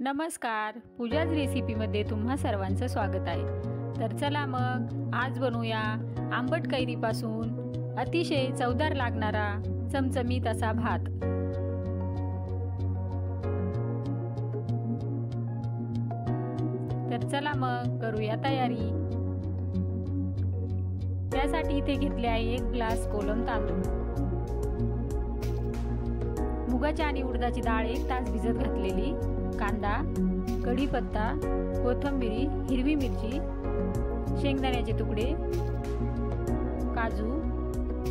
नमस्कार, पूजाज रेसिपीमध्ये तुम्हा सर्वांचं स्वागत आहे। तर चला मग आज बनवूया आंबट कैरीपासून अतिशय चवदार लागणारा चमचमीत असा भात। तर चला मग करूया तयारी। त्यासाठी इथे घेतले आहे 1 ग्लास कोलम तांदूळ, मुगाची आणि उडदाची डाळ 1 तास भिजत घातलेली, कांदा, कढीपत्ता, कोथिंबीर, हिरवी मिरची, शेंगदाण्याचे तुकडे, काजू,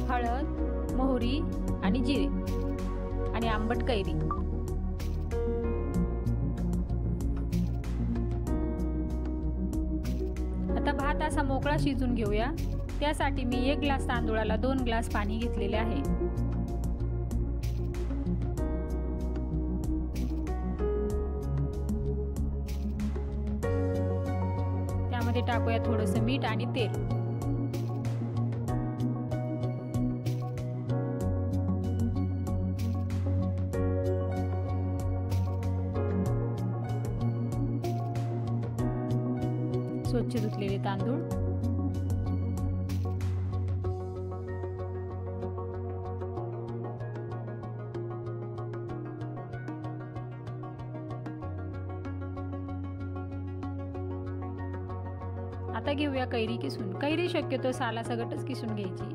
हळद, मोहरी आणि जिरे आणि आंबट कैरी। आता भात असा मोकळा शिजून घेऊया। त्यासाठी मी 1 ग्लास तांदूळाला 2 ग्लास पाणी घेतलेले आहे। त्यामध्ये टाकूया थोडंसं मीठ आणि तेल। स्वच्छ धुतलेले तांदूळ, आता घेऊया कैरी किसून। कैरी शक्यतो सालासकटच किसून घ्यायची।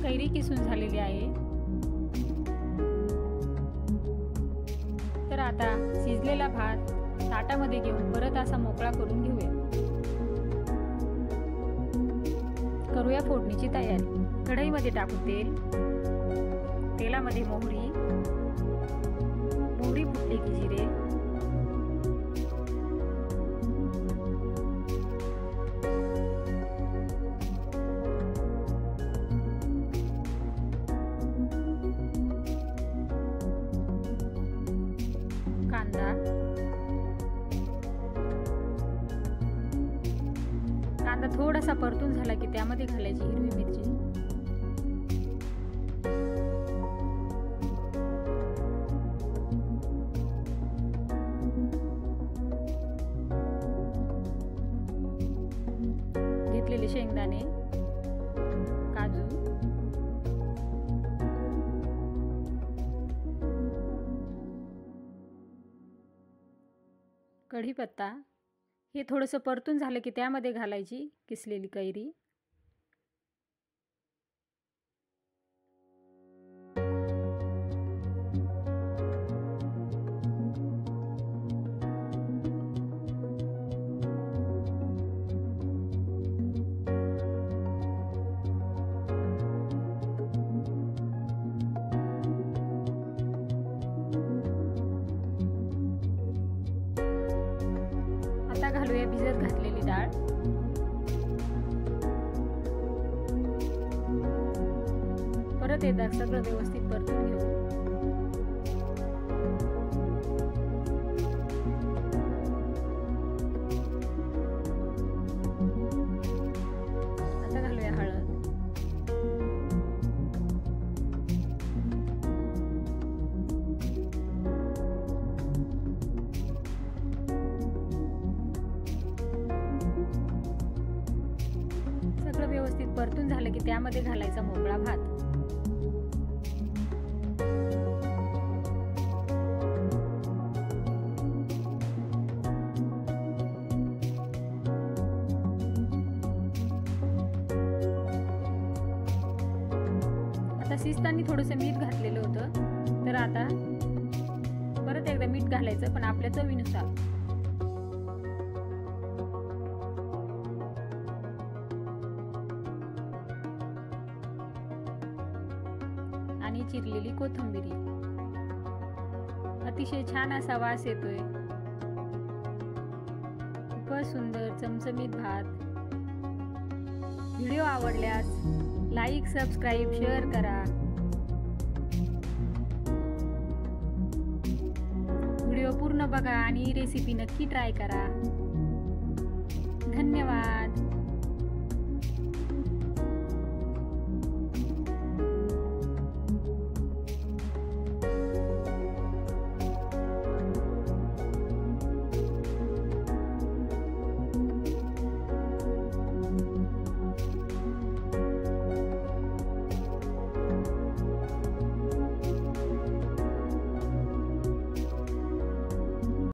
कैरी किसून झालेली आहे। तर आता शिजलेला भात ताटामध्ये घेऊन परत असा मोकळा करून घेऊया। करूया फोडणीची तयारी। कढईमध्ये टाकू तेल, तेलामध्ये मोहरी फुटली की जिरे, कांदा थोडासा परतून झाला की त्यामध्ये घालायची हिरवी मिरची, घेतलेले शेंगदाणे, काजू, कढीपत्ता। हे थोडंसं परतून झालं की त्यामध्ये घालायची किसलेली कैरी, घालूया भिजत घातलेली डाळ, परत एकदा सगळं व्यवस्थित परतून घेऊ। आता घालूया हळद, व्यवस्थित परतून झालं की त्यामध्ये घालायचा मोकळा भात। आता शिजताना थोडंसं मीठ घातलेलं होतं, तर आता परत एकदा मीठ घालायचं, पण आपल्या चवीनुसार। आणि चिरलेली कोथिंबीर। अतिशय छान असा वास येतोय। खूपच सुंदर चमचमीत भात। व्हिडिओ आवडल्यास लाईक, सबस्क्राईब, शेअर करा। पूर्ण बघा आणि रेसिपी नक्की ट्राय करा.